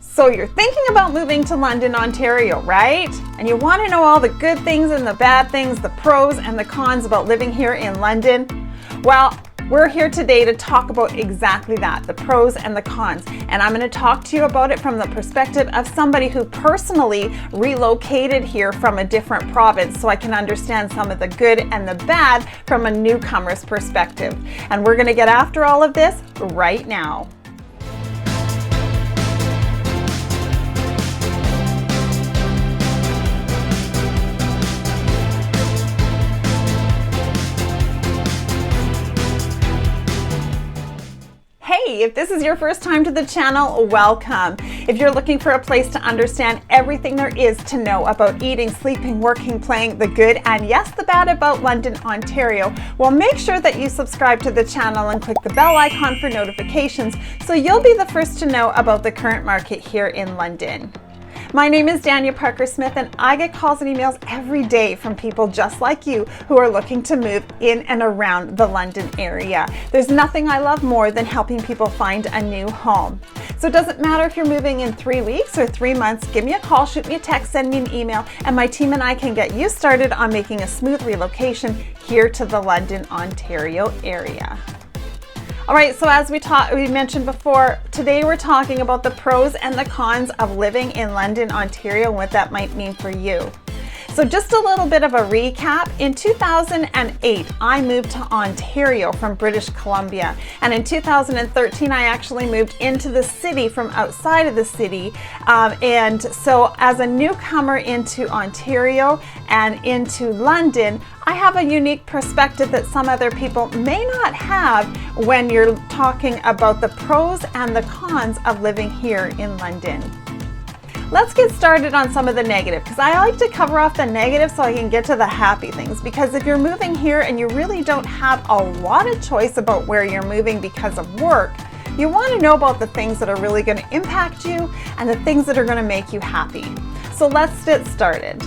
So you're thinking about moving to London, Ontario, right? And you want to know all the good things and the bad things, the pros and the cons about living here in London? Well, we're here today to talk about exactly that, the pros and the cons. And I'm going to talk to you about it from the perspective of somebody who personally relocated here from a different province, so I can understand some of the good and the bad from a newcomer's perspective. And we're going to get after all of this right now. Hey, if this is your first time to the channel, welcome. If you're looking for a place to understand everything there is to know about eating, sleeping, working, playing, the good, and yes, the bad about London, Ontario, well, make sure that you subscribe to the channel and click the bell icon for notifications so you'll be the first to know about the current market here in London. My name is Dania Parker-Smith, and I get calls and emails every day from people just like you who are looking to move in and around the London area. There's nothing I love more than helping people find a new home. So it doesn't matter if you're moving in 3 weeks or 3 months, give me a call, shoot me a text, send me an email, and my team and I can get you started on making a smooth relocation here to the London, Ontario area. All right, so as we mentioned before, today we're talking about the pros and the cons of living in London, Ontario, and what that might mean for you. So just a little bit of a recap. In 2008, I moved to Ontario from British Columbia. And in 2013, I actually moved into the city from outside of the city. And so as a newcomer into Ontario and into London, I have a unique perspective that some other people may not have when you're talking about the pros and the cons of living here in London. Let's get started on some of the negative, because I like to cover off the negative so I can get to the happy things. Because if you're moving here and you really don't have a lot of choice about where you're moving because of work, you want to know about the things that are really going to impact you and the things that are going to make you happy. So let's get started.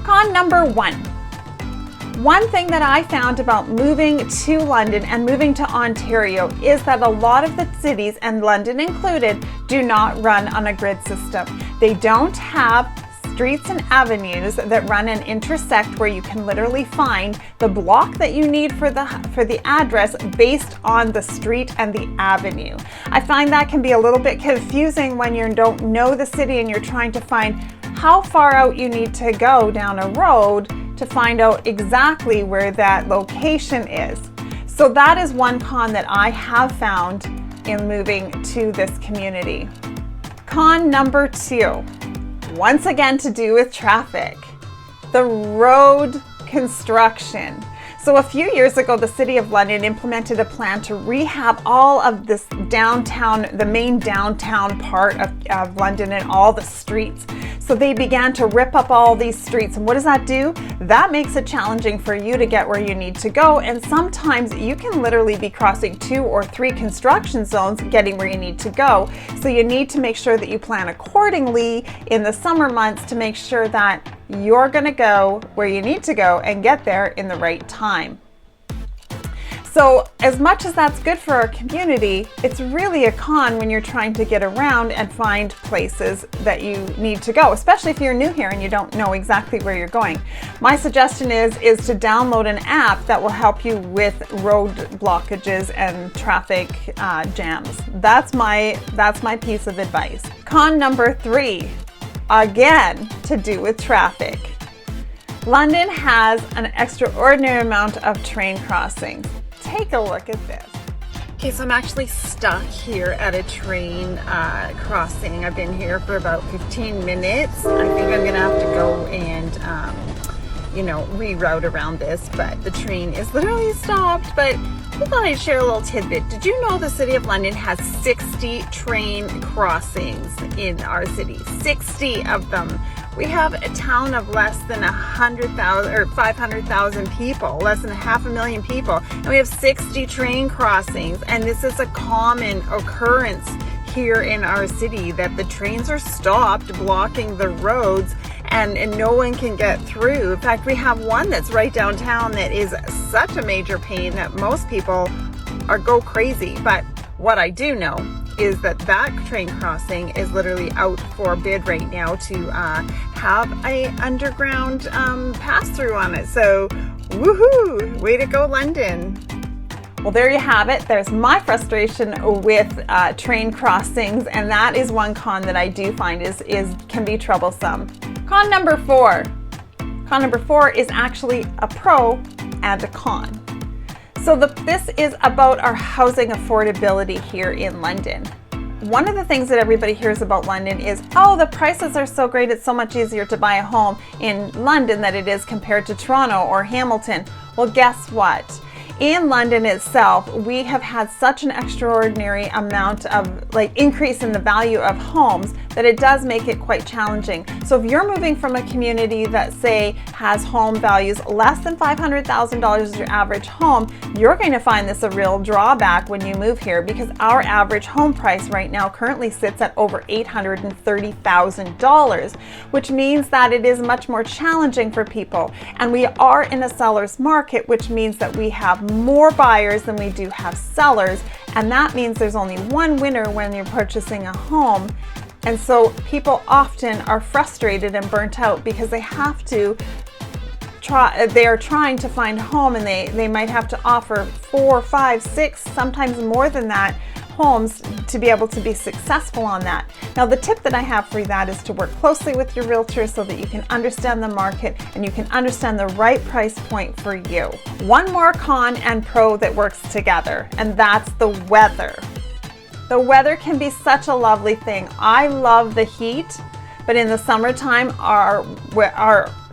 Con number one. One thing that I found about moving to London and moving to Ontario is that a lot of the cities, and London included, do not run on a grid system. They don't have streets and avenues that run and intersect where you can literally find the block that you need for the address based on the street and the avenue. I find that can be a little bit confusing when you don't know the city and you're trying to find how far out you need to go down a road to find out exactly where that location is. So that is one con that I have found in moving to this community. Con number two, once again to do with traffic, the road construction. So a few years ago, the City of London implemented a plan to rehab all of this downtown, the main downtown part of London and all the streets. So they began to rip up all these streets. And what does that do? That makes it challenging for you to get where you need to go. And sometimes you can literally be crossing 2 or 3 construction zones getting where you need to go. So you need to make sure that you plan accordingly in the summer months to make sure that you're going to go where you need to go and get there in the right time. So as much as that's good for our community, it's really a con when you're trying to get around and find places that you need to go, especially if you're new here and you don't know exactly where you're going. My suggestion is to download an app that will help you with road blockages and traffic jams. That's my piece of advice. Con number 3, again, to do with traffic. London has an extraordinary amount of train crossings. Take a look at this. Okay, so I'm actually stuck here at a train crossing. I've been here for about 15 minutes. I think I'm gonna have to go and, reroute around this, but the train is literally stopped. But I thought I'd share a little tidbit. Did you know the City of London has 60 train crossings in our city? 60 of them. We have a town of less than 100,000 or 500,000 people, less than 500,000 people, and we have 60 train crossings. And this is a common occurrence here in our city, that the trains are stopped blocking the roads and no one can get through. In fact, we have one that's right downtown that is such a major pain that most people go crazy. But what I do know is that train crossing is literally out for bid right now to have a underground pass through on it. So woohoo, way to go, London. Well, there you have it. There's my frustration with train crossings, and that is one con that I do find can be troublesome. Con number 4. Con number 4 is actually a pro and a con. So this is about our housing affordability here in London. One of the things that everybody hears about London is, oh, the prices are so great, it's so much easier to buy a home in London than it is compared to Toronto or Hamilton. Well, guess what? In London itself, we have had such an extraordinary amount of increase in the value of homes that it does make it quite challenging. So if you're moving from a community that, say, has home values less than $500,000 as your average home, you're going to find this a real drawback when you move here, because our average home price right now currently sits at over $830,000, which means that it is much more challenging for people. And we are in a seller's market, which means that we have more buyers than we do have sellers, and that means there's only one winner when you're purchasing a home. And so people often are frustrated and burnt out because they have to they are trying to find a home, and they might have to offer 4, 5, 6, sometimes more than that homes to be able to be successful on that. Now, the tip that I have for that is to work closely with your realtor so that you can understand the market and you can understand the right price point for you. One more con and pro that works together, and that's the weather. The weather can be such a lovely thing. I love the heat, but in the summertime, our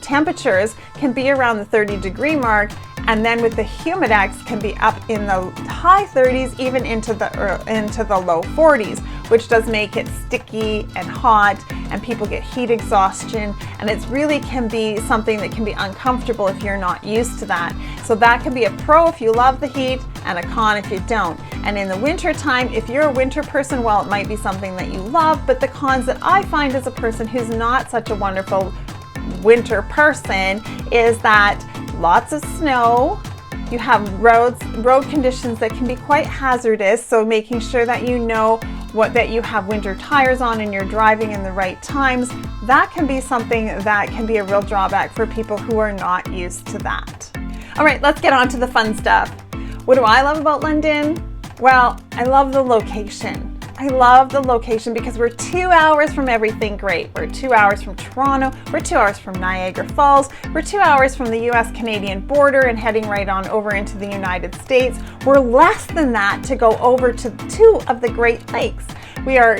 temperatures can be around the 30-degree mark, and then with the humidex can be up in the high 30s, even into the low 40s, which does make it sticky and hot, and people get heat exhaustion, and it really can be something that can be uncomfortable if you're not used to that. So that can be a pro if you love the heat, and a con if you don't. And in the winter time, if you're a winter person, well, it might be something that you love, but the cons that I find as a person who's not such a wonderful winter person is that lots of snow, you have road conditions that can be quite hazardous, so making sure that you know that you have winter tires on and you're driving in the right times, that can be something that can be a real drawback for people who are not used to that. All right, let's get on to the fun stuff. What do I love about London? Well, I love the location. I love the location because we're 2 hours from everything great. We're 2 hours from Toronto, we're 2 hours from Niagara Falls, we're 2 hours from the US-Canadian border and heading right on over into the United States. We're less than that to go over to 2 of the Great Lakes. We are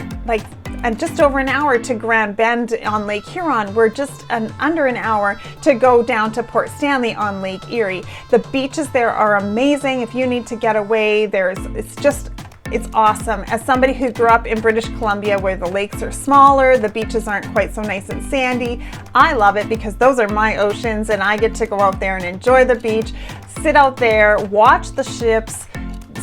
and just over an hour to Grand Bend on Lake Huron. We're just under an hour to go down to Port Stanley on Lake Erie. The beaches there are amazing. If you need to get away, it's awesome. As somebody who grew up in British Columbia where the lakes are smaller, the beaches aren't quite so nice and sandy, I love it because those are my oceans and I get to go out there and enjoy the beach, sit out there, watch the ships,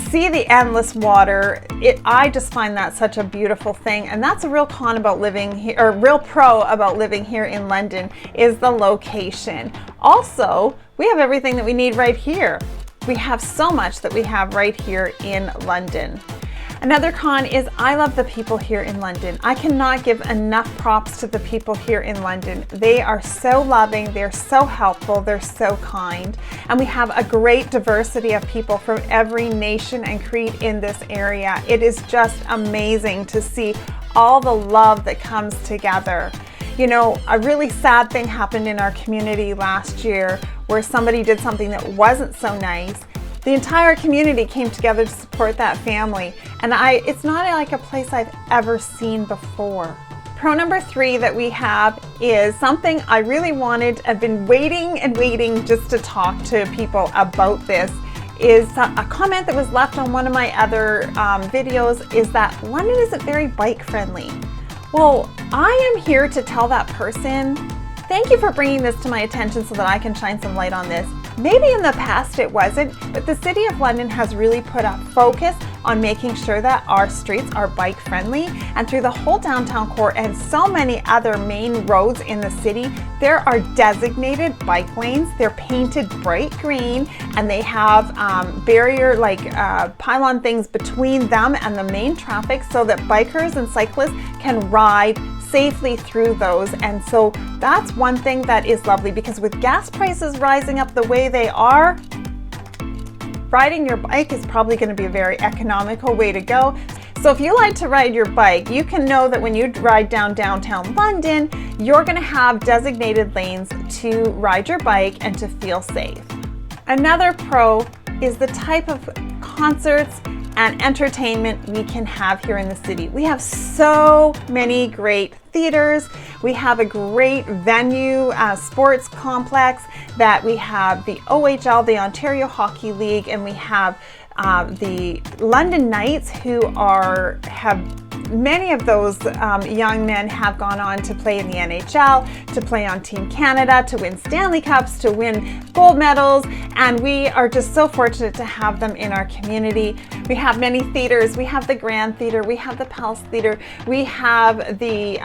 see the endless water. I just find that such a beautiful thing, and that's a real con about living here, or real pro about living here in London, is the location. Also, we have everything that we need right here. We have so much that we have right here in London. Another con is I love the people here in London. I cannot give enough props to the people here in London. They are so loving, they're so helpful, they're so kind, and we have a great diversity of people from every nation and creed in this area. It is just amazing to see all the love that comes together. You know, a really sad thing happened in our community last year where somebody did something that wasn't so nice. The entire community came together to support that family, and it's not like a place I've ever seen before. Pro number 3 that we have is something I really wanted. I've been waiting and waiting just to talk to people about this. Is a comment that was left on one of my other videos is that London isn't very bike friendly. Well, I am here to tell that person, thank you for bringing this to my attention so that I can shine some light on this. Maybe in the past it wasn't, but the City of London has really put a focus on making sure that our streets are bike friendly. And through the whole downtown core and so many other main roads in the city, there are designated bike lanes. They're painted bright green, and they have barrier pylon things between them and the main traffic so that bikers and cyclists can ride safely through those. And so that's one thing that is lovely, because with gas prices rising up the way they are, riding your bike is probably going to be a very economical way to go. So if you like to ride your bike, you can know that when you ride down downtown London, you're going to have designated lanes to ride your bike and to feel safe. Another pro is the type of concerts and entertainment we can have here in the city. We have so many great theaters. We have a great venue, sports complex, that we have the OHL, the Ontario Hockey League, and we have the London Knights, who have many of those young men have gone on to play in the NHL, to play on Team Canada, to win Stanley Cups, to win gold medals, and we are just so fortunate to have them in our community. We have many theaters. We have the Grand Theatre, we have the Palace Theatre, we have the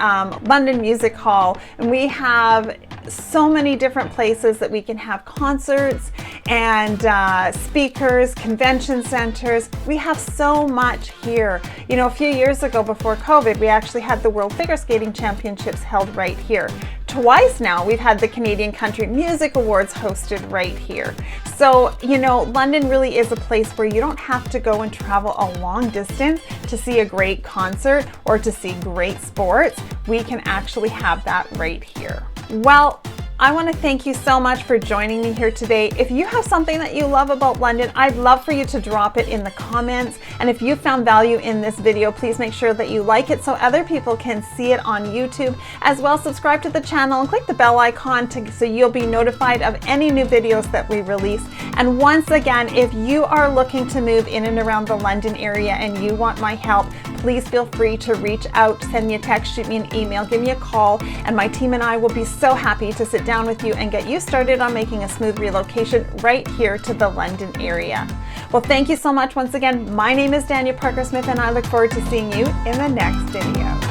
London Music Hall, and we have so many different places that we can have concerts and speakers, convention centers. We have so much here. You know, a few years ago before COVID, we actually had the World Figure Skating Championships held right here. Twice now, we've had the Canadian Country Music Awards hosted right here. So, you know, London really is a place where you don't have to go and travel a long distance to see a great concert or to see great sports. We can actually have that right here. Well, I want to thank you so much for joining me here today. If you have something that you love about London, I'd love for you to drop it in the comments. And if you found value in this video, please make sure that you like it so other people can see it on YouTube. As well, subscribe to the channel and click the bell icon so you'll be notified of any new videos that we release. And once again, if you are looking to move in and around the London area and you want my help, please feel free to reach out, send me a text, shoot me an email, give me a call, and my team and I will be so happy to sit down with you and get you started on making a smooth relocation right here to the London area. Well, thank you so much once again. My name is Dania Parker Smith, and I look forward to seeing you in the next video.